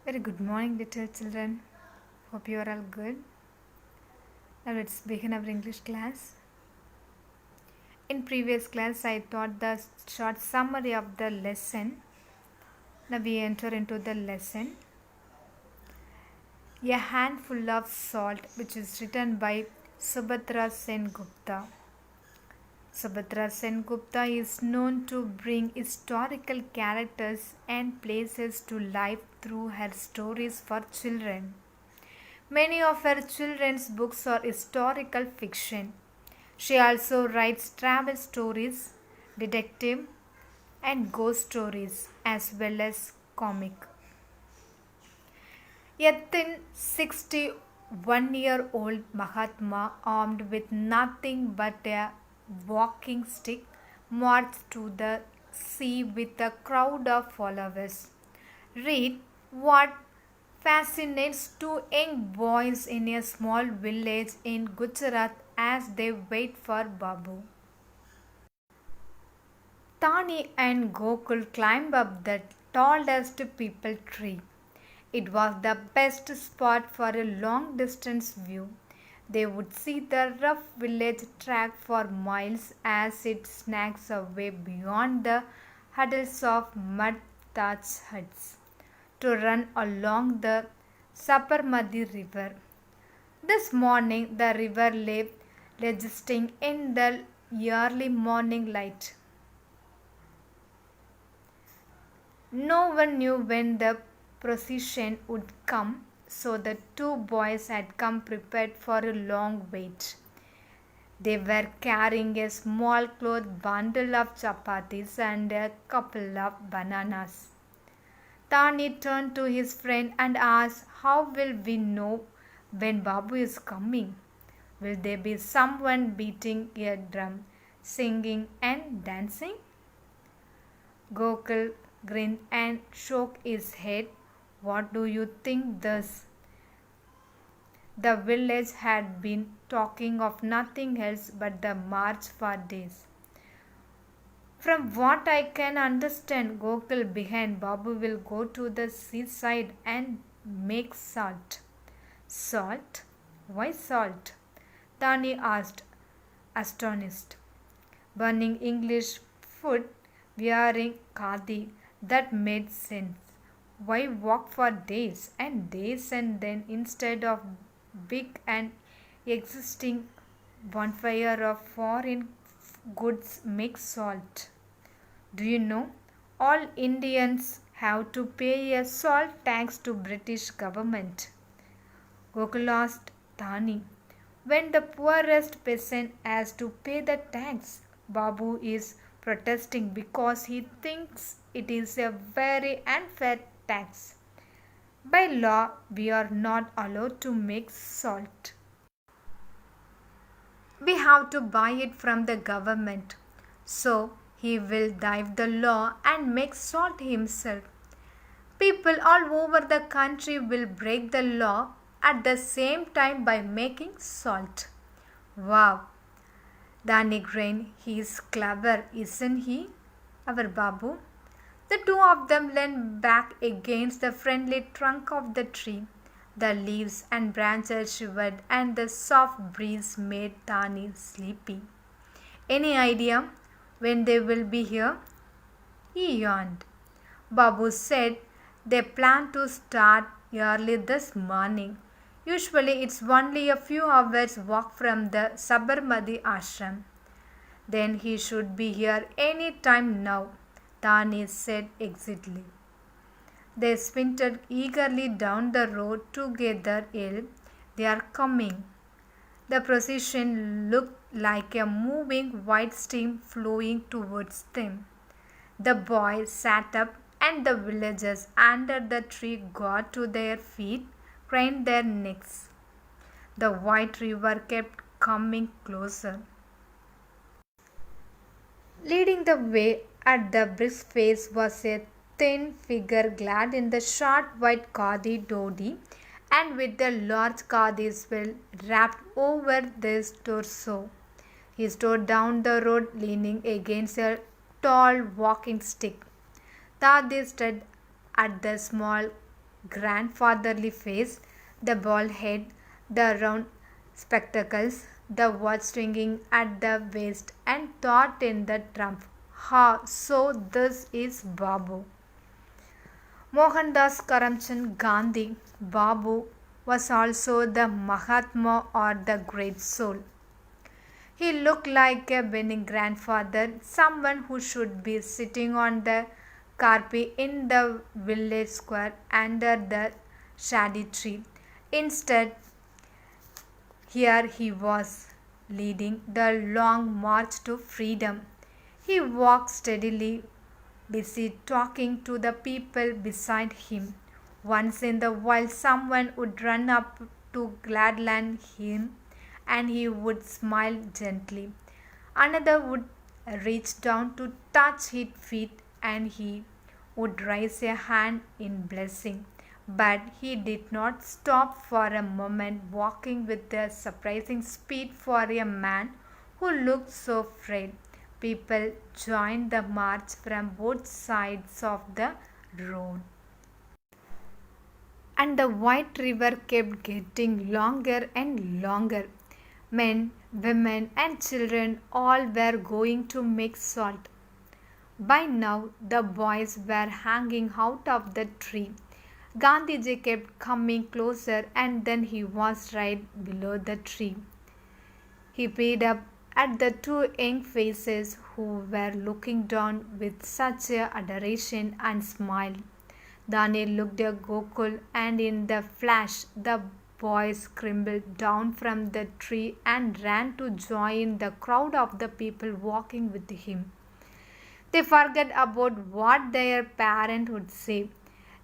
Very good morning, little children. Hope you are all good. Now let's begin our English class. In previous class, I taught the short summary of the lesson. Now we enter into the lesson. A Handful of Salt, which is written by Subhadra Sen Gupta. Subhadra Sen Gupta is known to bring historical characters and places to life through her stories for children. Many of her children's books are historical fiction. She also writes travel stories, detective, and ghost stories, as well as comic. A thin 61-year-old Mahatma, armed with nothing but a walking stick, marched to the sea with a crowd of followers. Read what fascinates two young boys in a small village in Gujarat as they wait for Babu. Tani and Gokul climbed up the tallest peepal tree. It was the best spot for a long distance view. They would see the rough village track for miles as it snags away beyond the huddles of mud thatched huts to run along the Sabarmati River. This morning the river lay glistening in the early morning light. No one knew when the procession would come, so the two boys had come prepared for a long wait. They were carrying a small cloth bundle of chapatis and a couple of bananas. Tani turned to his friend and asked, "How will we know when Babu is coming? Will there be someone beating a drum, singing and dancing?" Gokul grinned and shook his head. "What do you think this?" The village had been talking of nothing else but the march for days. "From what I can understand, Gokul behind Babu will go to the seaside and make salt." "Salt? Why salt?" Tani asked, astonished. "Burning English food, wearing khadi, that made sense. Why walk for days and days and then instead of big and existing bonfire of foreign goods make salt? Do you know all Indians have to pay a salt tax to British government?" Gokul asked Tani. "When the poorest peasant has to pay the tax, Babu is protesting because he thinks it is a very unfair tax. By law, we are not allowed to make salt. We have to buy it from the government. So he will dive the law and make salt himself. People all over the country will break the law at the same time by making salt." "Wow!" Dani grinned. "He is clever, isn't he, our Babu?" The two of them leaned back against the friendly trunk of the tree. The leaves and branches shivered and the soft breeze made Tani sleepy. "Any idea when they will be here?" He yawned. "Babu said they plan to start early this morning. Usually it's only a few hours walk from the Sabarmati ashram." "Then he should be here any time now," Tani said excitedly. They sprinted eagerly down the road together. "They are coming." The procession looked like a moving white stream flowing towards them. The boys sat up and the villagers under the tree got to their feet, craned their necks. The white river kept coming closer. Leading the way at the brisk pace was a thin figure clad in the short white khadi dhoti and with a large khadi swill wrapped over his torso. He strode down the road leaning against a tall walking stick. Tadi stood at the small grandfatherly face, the bald head, the round spectacles, the watch swinging at the waist, and thought in the trump, "Ha, so this is Babu." Mohandas Karamchand Gandhi, Babu, was also the Mahatma or the great soul. He looked like a Benny grandfather, someone who should be sitting on the carpet in the village square under the shady tree. Instead, here he was, leading the long march to freedom. He walked steadily, busy talking to the people beside him. Once in a while, someone would run up to gladland him and he would smile gently. Another would reach down to touch his feet and he would raise a hand in blessing. But he did not stop for a moment, walking with a surprising speed for a man who looked so frail. People joined the march from both sides of the road. And the white river kept getting longer and longer. Men, women, and children all were going to make salt. By now, the boys were hanging out of the tree. Gandhiji kept coming closer and then he was right below the tree. He peered up at the two young faces who were looking down with such adoration and smiled. Daniel looked at Gokul and in the flash the boys scrambled down from the tree and ran to join the crowd of the people walking with him. They forgot about what their parent would say.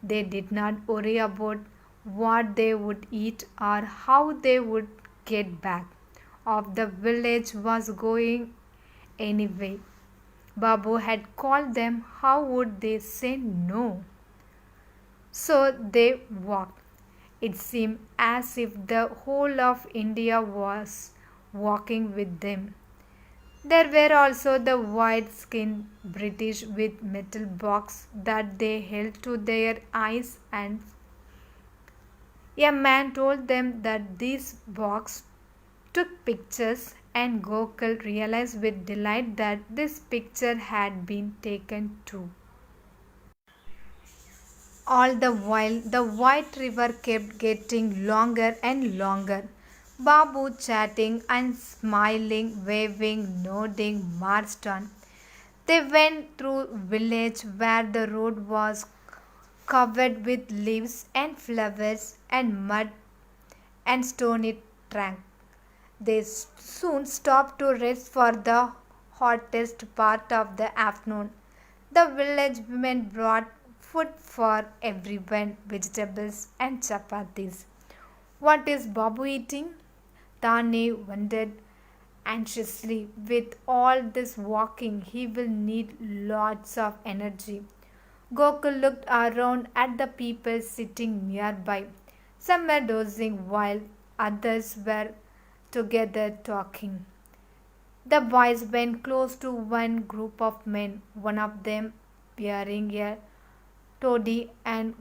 They did not worry about what they would eat or how they would get back. Of the village was going anyway. Babu had called them, how would they say no? So they walked. It seemed as if the whole of India was walking with them. There were also the white-skinned British with metal box that they held to their eyes, and a man told them that these box took pictures, and Gokul realized with delight that this picture had been taken too. All the while, the white river kept getting longer and longer. Babu chatting and smiling, waving, nodding, marched on. They went through village where the road was covered with leaves and flowers and mud and stony trunk. They soon stopped to rest for the hottest part of the afternoon. The village women brought food for everyone, vegetables and chapatis. What is Babu eating? Tane wondered anxiously. With all this walking, he will need lots of energy. Gokul looked around at the people sitting nearby. Some were dozing while others were together talking. The boys went close to one group of men, one of them wearing a toddy and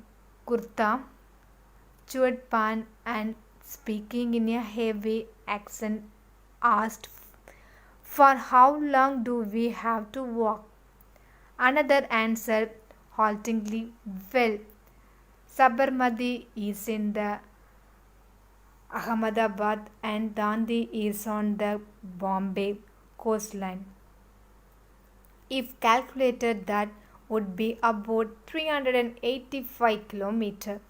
kurta, chewed pan, and speaking in a heavy accent asked, "For how long do we have to walk?" Another answered haltingly, "Well, Sabarmati is in the Ahmedabad and Dandi is on the Bombay coastline. If calculated, that would be about 385 kilometers."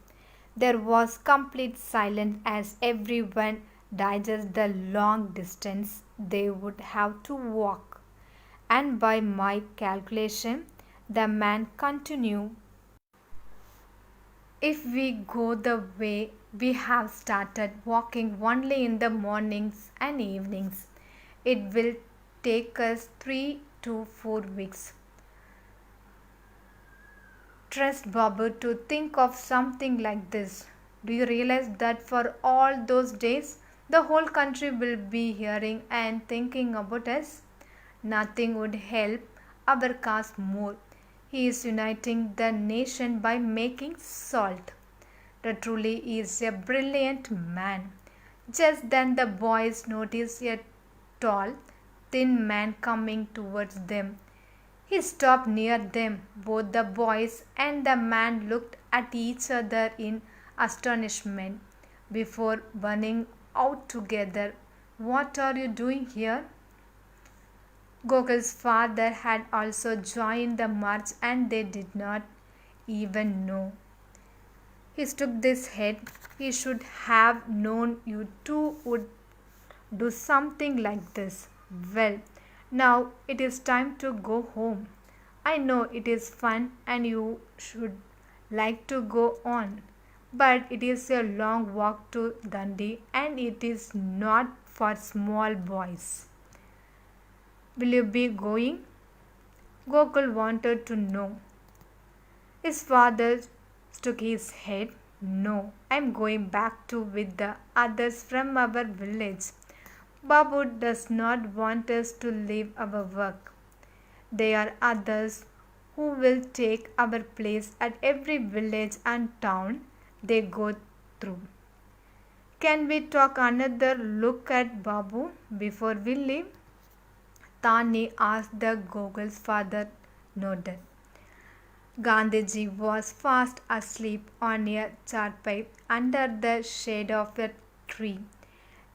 There was complete silence as everyone digested the long distance they would have to walk. And by my calculation, the man continued, if we go the way we have started walking only in the mornings and evenings, it will take us 3 to 4 weeks. Trust Babu to think of something like this. Do you realize that for all those days, the whole country will be hearing and thinking about us? Nothing would help our cause more. He is uniting the nation by making salt. That truly is a brilliant man. Just then the boys noticed a tall, thin man coming towards them. He stopped near them. Both the boys and the man looked at each other in astonishment before burning out together. What are you doing here? Gokul's father had also joined the march and they did not even know. He shook his head. He should have known you two would do something like this. Well, now it is time to go home. I know it is fun and you should like to go on, but it is a long walk to Dundee and it is not for small boys. Will you be going? Gokul wanted to know. His father shook his head. No, I am going back to with the others from our village. Babu does not want us to leave our work. There are others who will take our place at every village and town they go through. Can we talk another look at Babu before we leave? Tani asked. The Gogol's father nodded. Gandhiji was fast asleep on a charpai under the shade of a tree.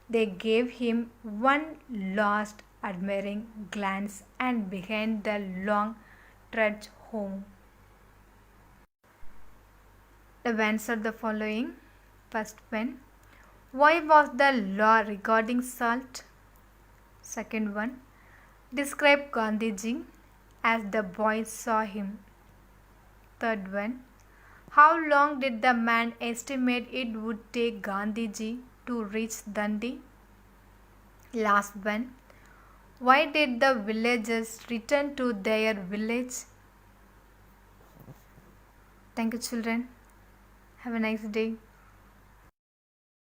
They gave him one last admiring glance and began the long trudge home. The ones are the following. First one. Why was the law regarding salt? Second one. Describe Gandhiji as the boys saw him. Third one. How long did the man estimate it would take Gandhiji to reach Dundee? Last one. Why did the villagers return to their village? Thank you, children. Have a nice day.